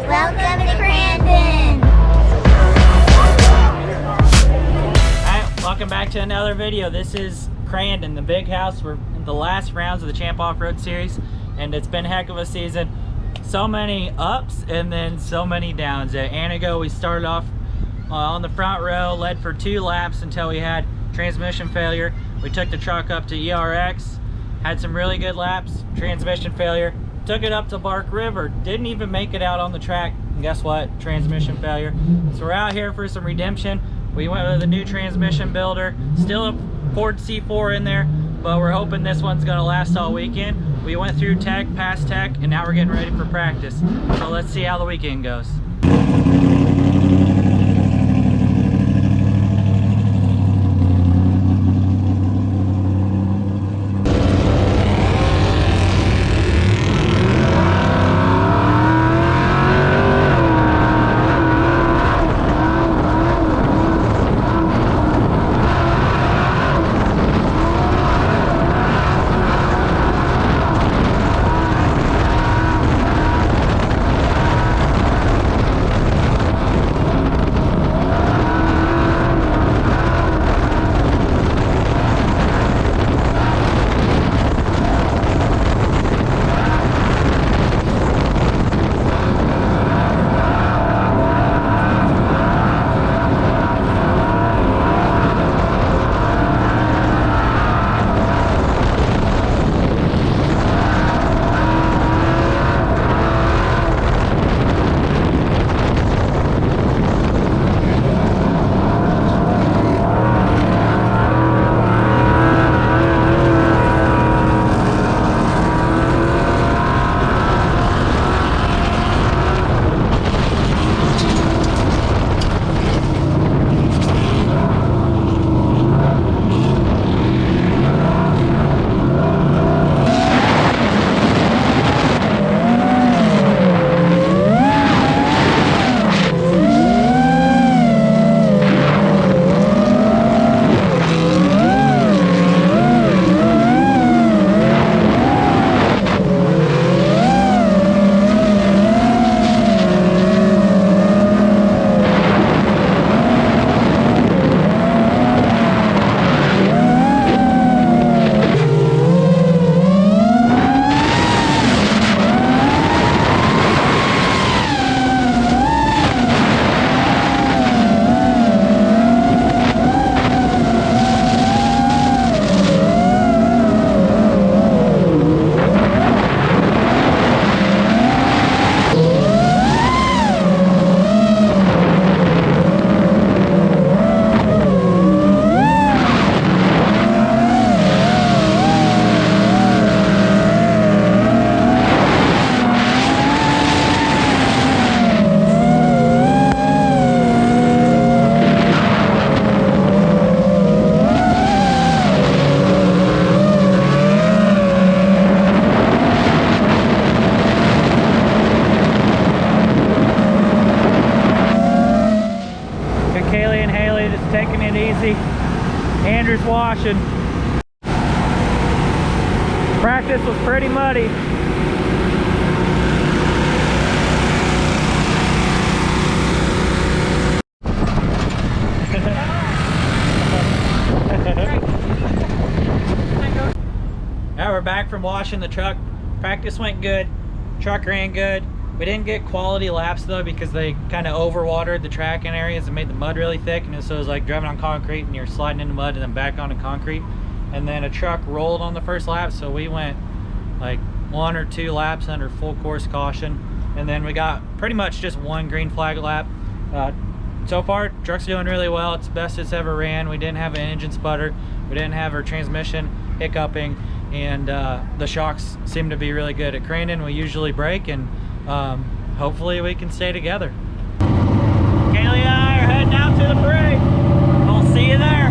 Welcome to Crandon! Alright, welcome back to another video. This is Crandon, the big house. We're in the last rounds of the Champ Off-Road Series, and it's been a heck of a season. So many ups and then so many downs. At Anago, we started off on the front row, led for 2 laps until we had transmission failure. We took the truck up to ERX, had some really good laps, transmission failure. Took it up to Bark River, didn't even make it out on the track, and guess what? Transmission failure. So we're out here for some redemption. We went with a new transmission builder, still a Ford C4 in there, but we're hoping this one's gonna last all weekend. We went through tech, past tech, and now we're getting ready for practice. So let's see how the weekend goes. Taking it easy. Andrew's washing. Practice was pretty muddy. Now we're back from washing the truck. Practice went good. Truck ran good. We didn't get quality laps though because they kind of overwatered the track in areas and made the mud really thick, and so it was like driving on concrete and you're sliding into mud and then back onto concrete. And then a truck rolled on the first lap, so we went like 1 or 2 laps under full course caution, and then we got pretty much just 1 green flag lap. So far truck's doing really well. It's the best it's ever ran. We didn't have an engine sputter, we didn't have our transmission hiccuping, and the shocks seem to be really good. At Crandon we usually break, and hopefully we can stay together. Kaylee and I are heading out to the parade. I'll see you there.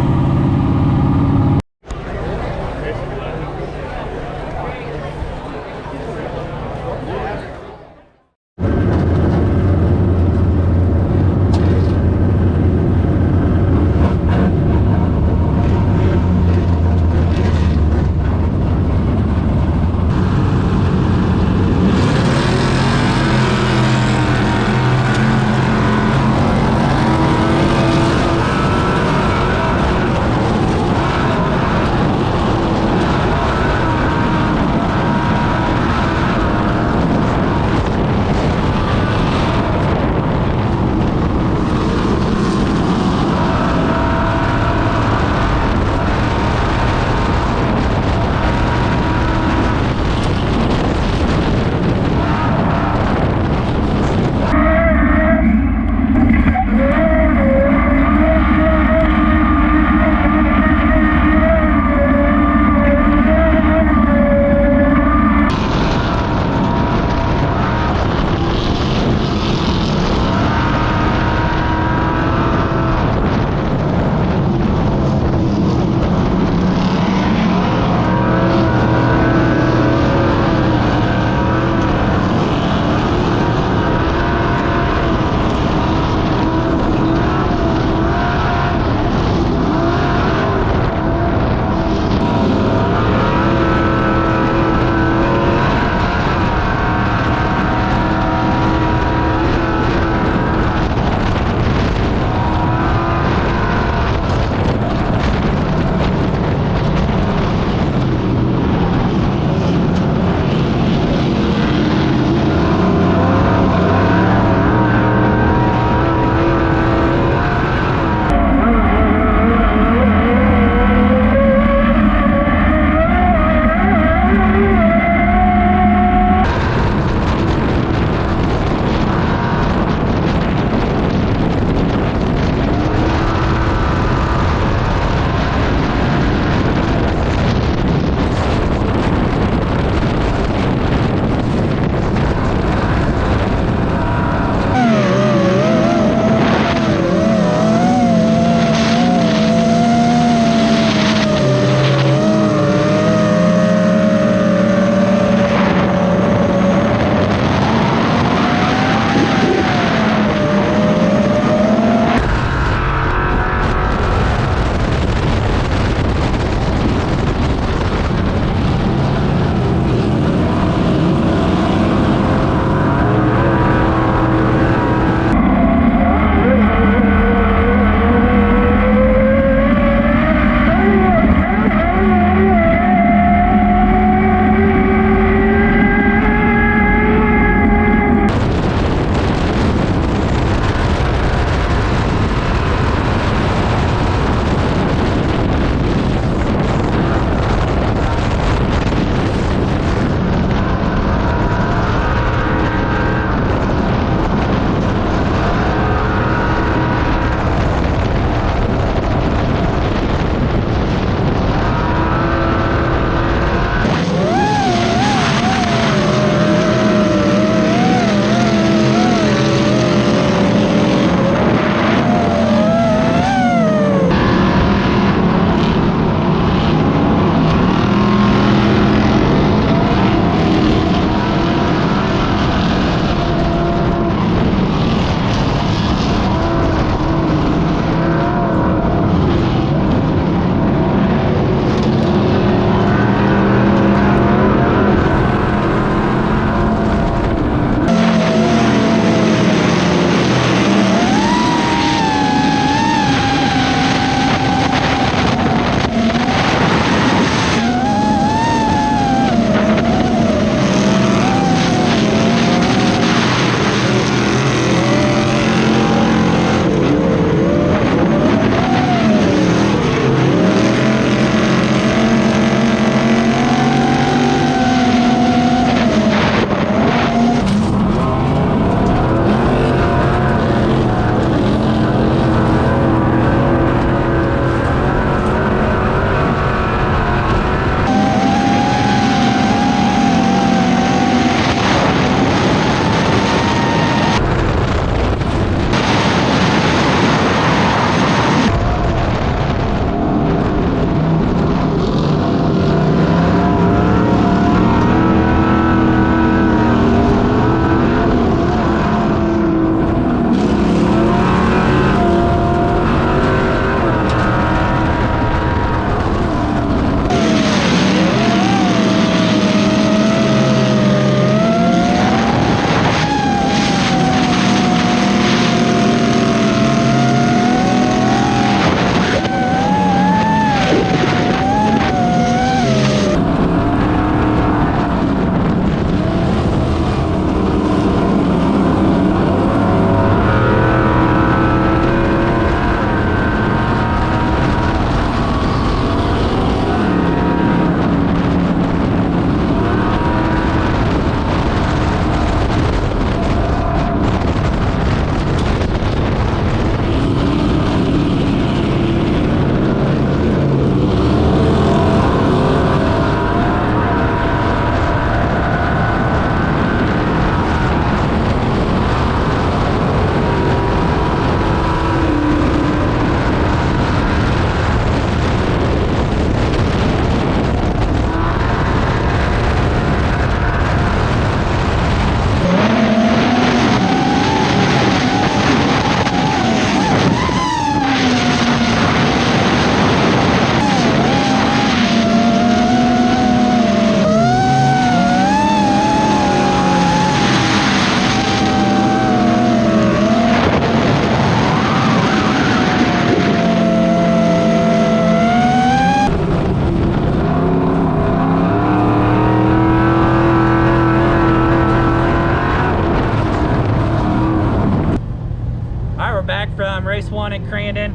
back from race 1 at Crandon.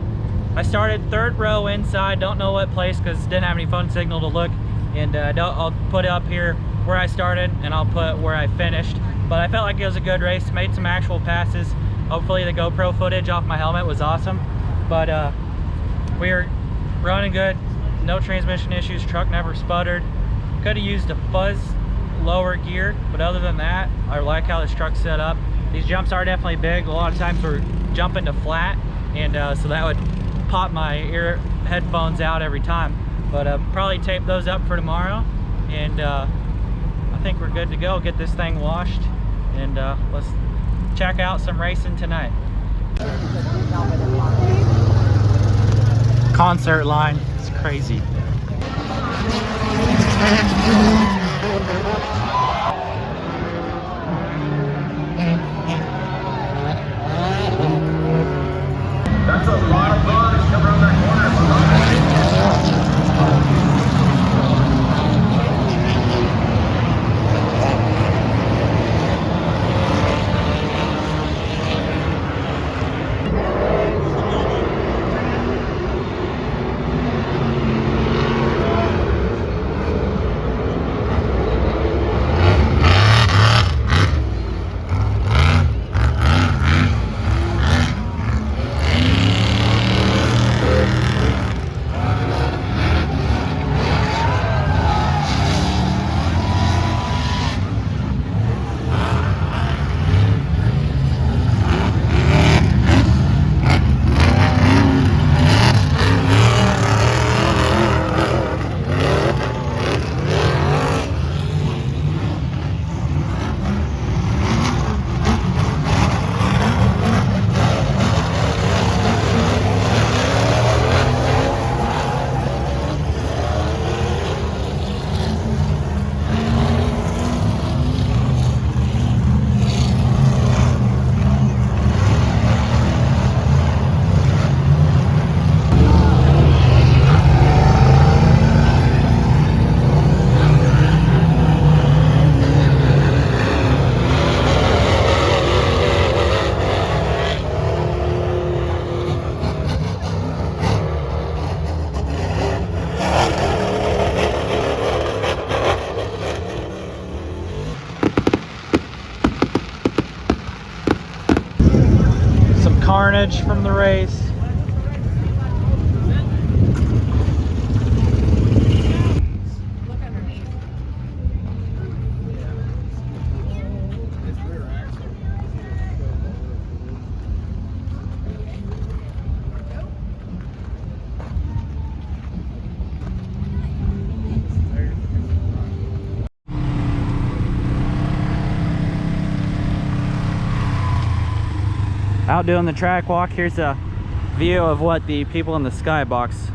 I started 3rd row inside, don't know what place because didn't have any phone signal to look. And I'll put up here where I started and I'll put where I finished. But I felt like it was a good race, made some actual passes. Hopefully the GoPro footage off my helmet was awesome. But we were running good, no transmission issues, truck never sputtered. Could have used a fuzz lower gear, but other than that, I like how this truck's set up. These jumps are definitely big. A lot of times we're jumping to flat, and so that would pop my ear headphones out every time. But probably tape those up for tomorrow, and I think we're good to go. Get this thing washed, and let's check out some racing tonight. Concert line, it's crazy. That's a lot of buzz coming around that corner. Carnage from the race. Out doing the track walk. Here's a view of what the people in the skybox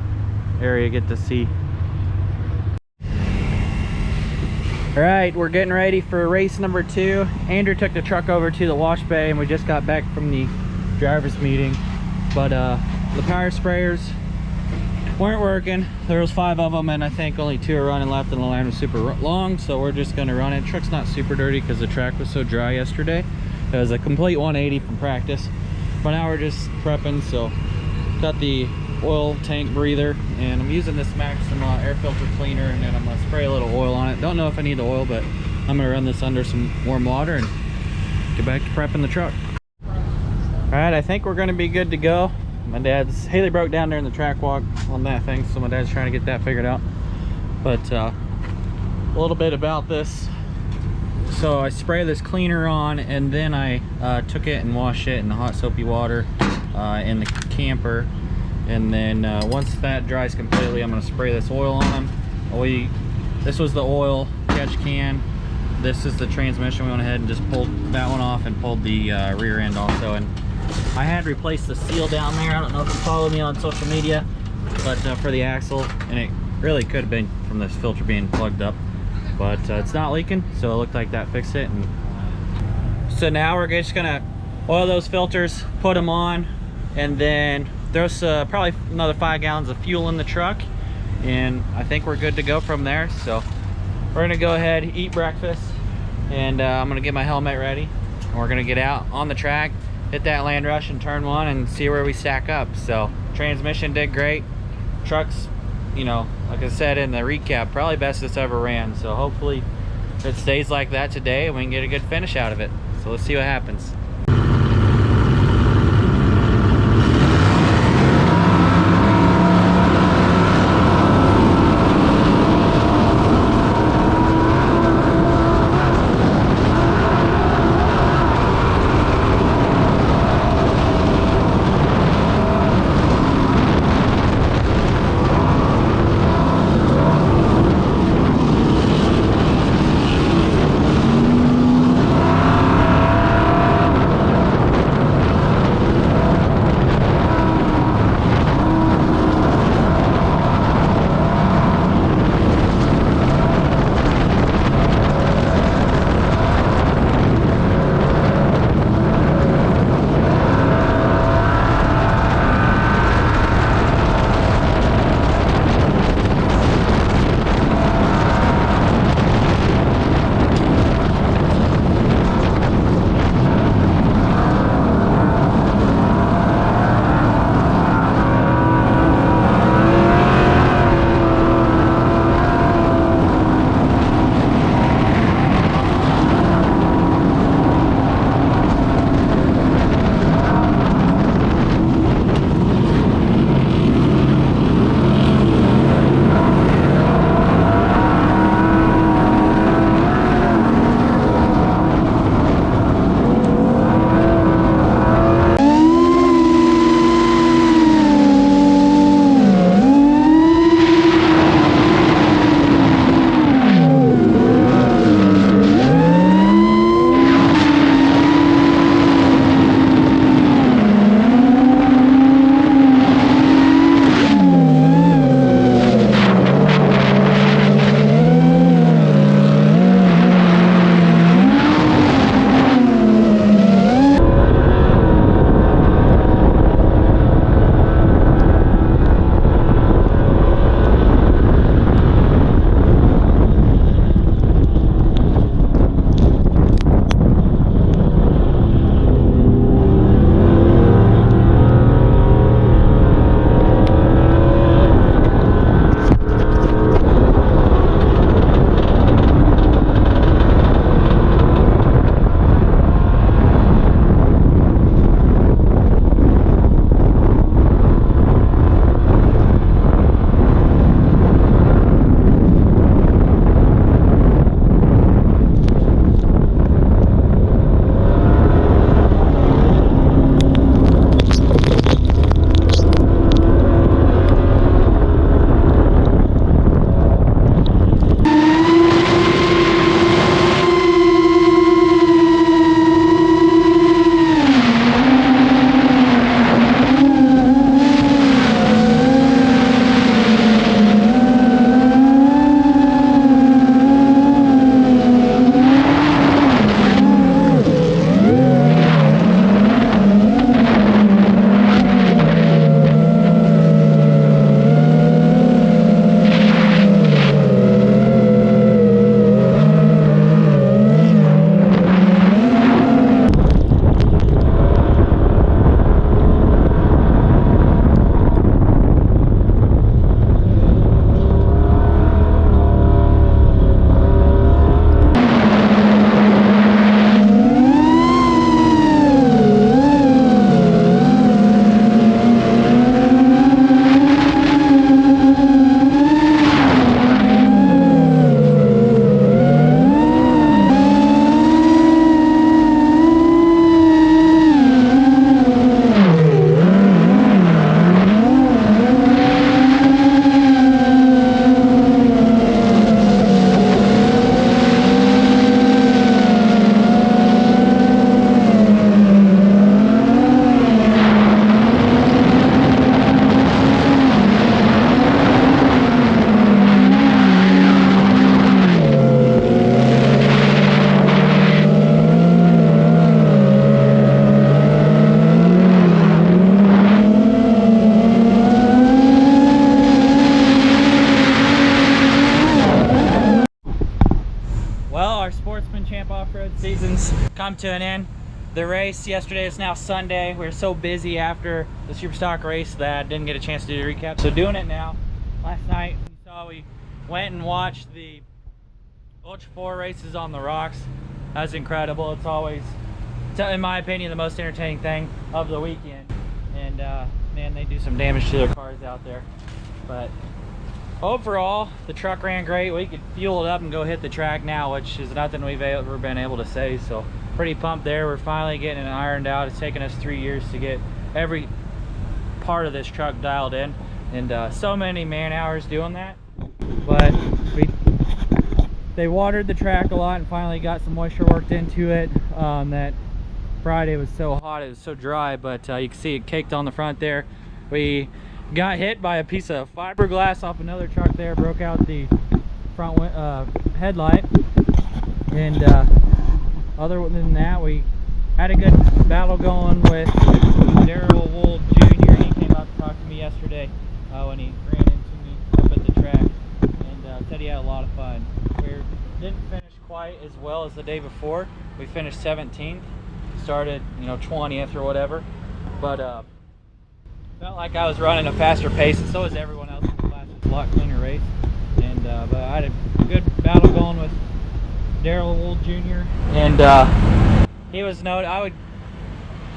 area get to see. All right, we're getting ready for race number 2. Andrew took the truck over to the wash bay and we just got back from the driver's meeting. But the power sprayers weren't working. There was 5 of them and I think only 2 are running left and the line was super long, so we're just gonna run it. Truck's not super dirty because the track was so dry yesterday. It was a complete 180 from practice. But now we're just prepping, so got the oil tank breather and I'm using this Maxima air filter cleaner, and then I'm gonna spray a little oil on it. Don't know if I need the oil, but I'm gonna run this under some warm water and get back to prepping the truck. All right, I think we're gonna be good to go. My dad's Haley broke down during the track walk on that thing, so my dad's trying to get that figured out. But a little bit about this. So I spray this cleaner on, and then I took it and washed it in the hot soapy water in the camper, and then once that dries completely, I'm going to spray this oil on them. This was the oil catch can. This is the transmission. We went ahead and just pulled that one off and pulled the rear end also, and I had replaced the seal down there. I don't know if you follow me on social media, but for the axle, and it really could have been from this filter being plugged up. But it's not leaking, so it looked like that fixed it. And so now we're just gonna oil those filters, put them on, and then there's probably another 5 gallons of fuel in the truck, and I think we're good to go from there. So we're gonna go ahead, eat breakfast, and I'm gonna get my helmet ready, and we're gonna get out on the track hit that land rush in turn 1 and see where we stack up. So transmission did great. Truck's, you know, like I said in the recap, probably best it's ever ran. So hopefully it stays like that today and we can get a good finish out of it. So let's see what happens. Champ off-road season's come to an end. the race yesterday. It's now Sunday. We were so busy after the Superstock race that I didn't get a chance to do the recap. So doing it now. Last night, you saw we went and watched the Ultra 4 races on the rocks. That was incredible. It's always, in my opinion, the most entertaining thing of the weekend. And man, they do some damage to their cars out there. But overall, the truck ran great. We could fuel it up and go hit the track now, which is nothing we've ever been able to say. So pretty pumped there. We're finally getting it ironed out. It's taken us 3 years to get every part of this truck dialed in, and so many man hours doing that. But they watered the track a lot and finally got some moisture worked into it. That Friday was so hot, it was so dry, but you can see it caked on the front there. We got hit by a piece of fiberglass off another truck there, broke out the front headlight, and other than that, we had a good battle going with Daryl Wool Jr. He came out to talk to me yesterday when he ran into me up at the track, and said he had a lot of fun. We didn't finish quite as well as the day before. We finished 17th, started 20th or whatever, but felt like I was running a faster pace, and so was everyone else in the class. It's a lot cleaner race, and but I had a good battle going with Daryl Wool Jr. and he was I would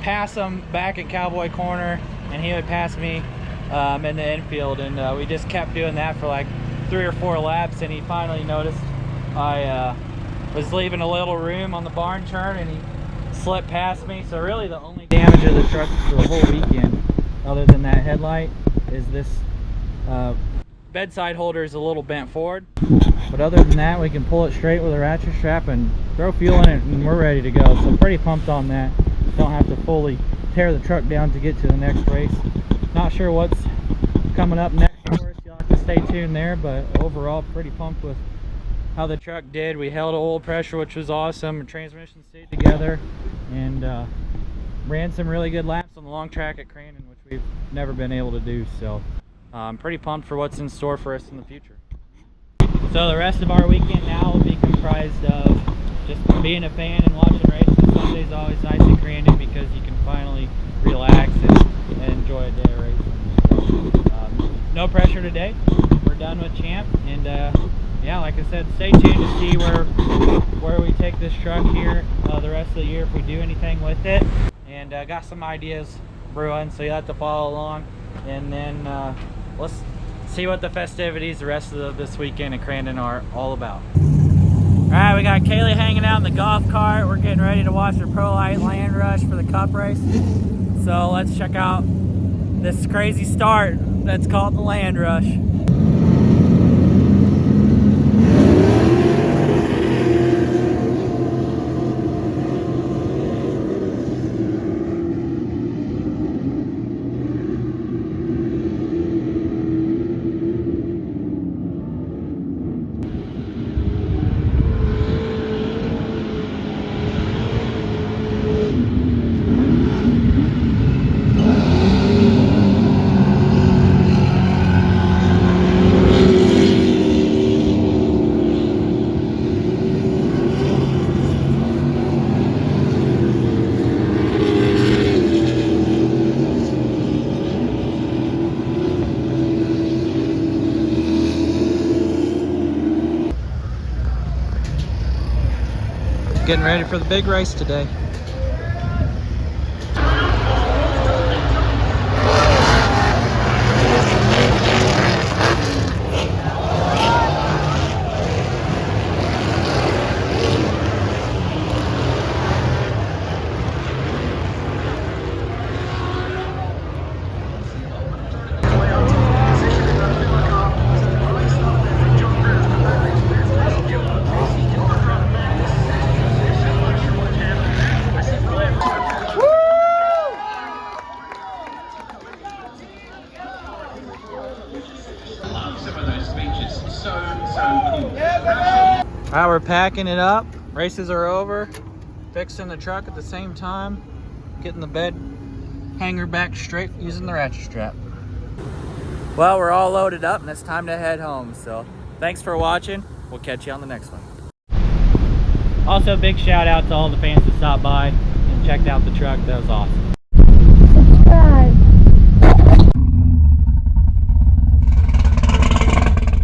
pass him back at Cowboy Corner, and he would pass me in the infield, and we just kept doing that for like 3 or 4 laps, and he finally noticed I was leaving a little room on the barn turn, and he slipped past me. So really the only damage of the truck for the whole weekend, other than that headlight, is this bedside holder is a little bent forward. But other than that, we can pull it straight with a ratchet strap and throw fuel in it, and we're ready to go. So pretty pumped on that. Don't have to fully tear the truck down to get to the next race. Not sure what's coming up next for us. You'll have to stay tuned there, but overall pretty pumped with how the truck did. We held oil pressure, which was awesome. Transmission stayed together, and ran some really good laps on the long track at Crandon, which we've never been able to do. So I'm pretty pumped for what's in store for us in the future. So the rest of our weekend now will be comprised of just being a fan and watching races. Sunday's always nice at Crandon because you can finally relax and enjoy a day of racing. So, no pressure today. We're done with Champ, and yeah, like I said, stay tuned to see where we take this truck here the rest of the year, if we do anything with it. And got some ideas brewing, so you'll have to follow along. And then let's see what the festivities the rest of this weekend at Crandon are all about. Alright, we got Kaylee hanging out in the golf cart. We're getting ready to watch the Pro Light Land Rush for the Cup race. So let's check out this crazy start that's called the Land Rush. Getting ready for the big race today. Alright, we're packing it up. Races are over. Fixing the truck at the same time. Getting the bed hanger back straight using the ratchet strap. Well, we're all loaded up and it's time to head home. So thanks for watching. We'll catch you on the next one. Also, big shout out to all the fans that stopped by and checked out the truck. That was awesome.